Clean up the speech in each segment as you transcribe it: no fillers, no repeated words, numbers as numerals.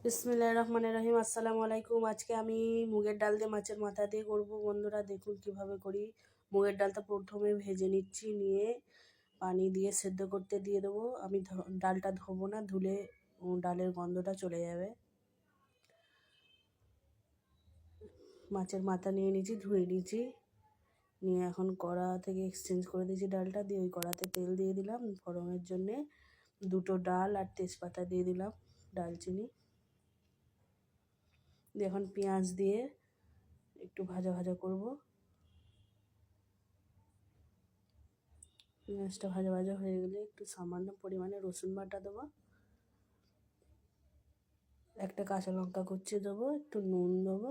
বিসমিল্লাহির রহমানির রহিম। আসসালামু আলাইকুম। আজকে আমি মুগের ডাল দিয়ে মাছের মাথা দিয়ে করব। বন্ধুরা দেখুন কিভাবে করি। মুগের ডালটা প্রথমে ভেজে নিচ্ছি, নিয়ে পানি দিয়ে সেদ্ধ করতে দিয়ে দেবো। আমি ডালটা ধোবো না, ধুলে ডালের গন্ধটা চলে যাবে। মাছের মাথা নিয়ে নিয়েছি, ধুয়ে নিয়েছি, নিয়ে এখন কড়া থেকে এক্সচেঞ্জ করে দিয়েছি ডালটা দিয়ে। ওই কড়াতে তেল দিয়ে দিলাম ফোড়নের জন্যে, দুটো ডাল আর তেজপাতা দিয়ে দিলাম, ডালচিনি দিয়ে এখন পেঁয়াজ দিয়ে একটু ভাজা ভাজা করব। পেঁয়াজটা ভাজা ভাজা হয়ে গেলে একটু সামান্য পরিমাণে রসুন বাটা দেবো, একটা কাঁচা লঙ্কা কুচিয়ে দেবো, একটু নুন দেবো,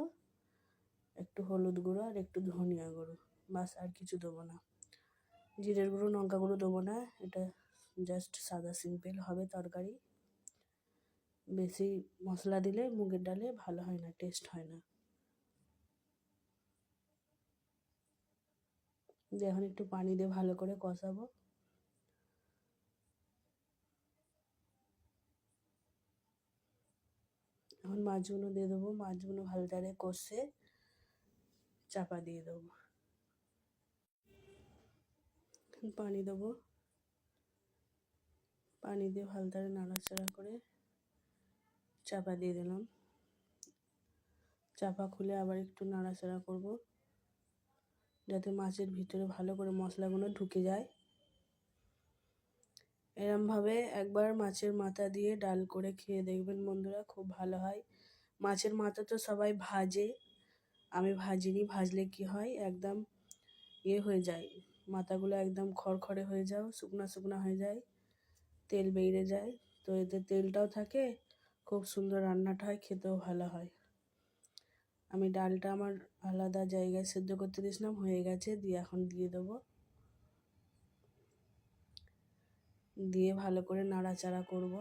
একটু হলুদ গুঁড়ো আর একটু ধনিয়া গুঁড়ো, বাস আর কিছু দেবো না। জিরের গুঁড়ো লঙ্কা গুঁড়ো দেবো না, এটা জাস্ট সাদা সিম্পল হবে তরকারি। বেশি মশলা দিলে মুগের ডালে ভালো হয় না, টেস্ট হয় না। এখন একটু পানি দিয়ে ভালো করে কষাবো। এখন মাছগুলো দিয়ে দেবো, মাছগুলো ভালো করে কষে চাপা দিয়ে দেবো। পানি দেবো, পানি দিয়ে ভালো করে নাড়াচাড়া করে চাপা দিয়ে দিলাম। চাপা খুলে আবার একটু নাড়াচাড়া করব, যাতে মাছের ভিতরে ভালো করে মশলাগুলো ঢুকে যায়। এরমভাবে একবার মাছের মাথা দিয়ে ডাল করে খেয়ে দেখবেন বন্ধুরা, খুব ভালো হয়। মাছের মাথা তো সবাই ভাজে, আমি ভাজিনি। ভাজলে কি হয়, একদম হয়ে যায়, মাথাগুলো একদম খড়খড়ে হয়ে যাও, শুকনা শুকনা হয়ে যায়, তেল বেরিয়ে যায়। তো এতে তেলটাও থাকে, খুব সুন্দর রান্নাটা হয়, খেতেও ভালো হয়। আমি ডালটা আমার আলাদা জায়গায় সেদ্ধ করতে দিয়েছিলাম, হয়ে গেছে, দিয়ে এখন দিয়ে দেবো। দিয়ে ভালো করে নাড়াচাড়া করব।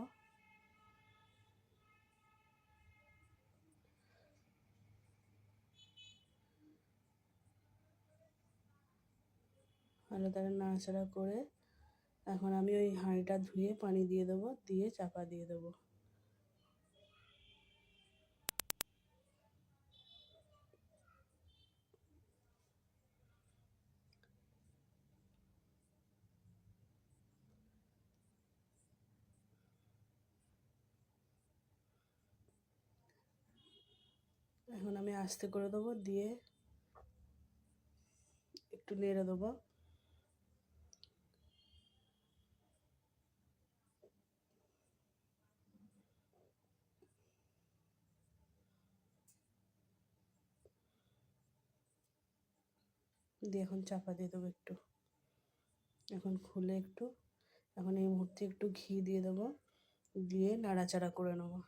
ভালো করে নাড়াচাড়া করে এখন আমি ওই হাঁড়িটা ধুয়ে পানি দিয়ে দেবো, দিয়ে চাপা দিয়ে দেবো। এখন আমি আস্তে করে দেবো, দিয়ে একটু নেড়ে দেবো। দিয়ে এখন চাপা দিয়ে দেবো একটু। এখন খুলে একটু, এখন এই মুহূর্তে একটু ঘি দিয়ে দেবো, দিয়ে নাড়াচাড়া করে নেবো।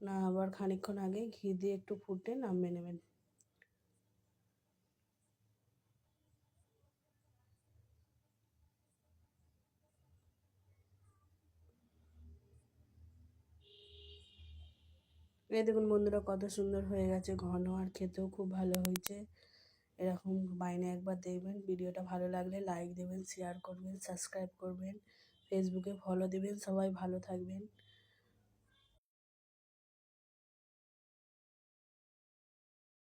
না আবার খানিকক্ষণ আগে ঘি দিয়ে একটু ফুটে নামিয়ে নেবেন। এই দেখুন বন্ধুরা, কত সুন্দর হয়ে গেছে, ঘন, আর খেতেও খুব ভালো হয়েছে। এরকম বাইনে একবার দেখবেন। ভিডিওটা ভালো লাগলে লাইক দেবেন, শেয়ার করবেন, সাবস্ক্রাইব করবেন, ফেসবুকে ফলো দেবেন। সবাই ভালো থাকবেন।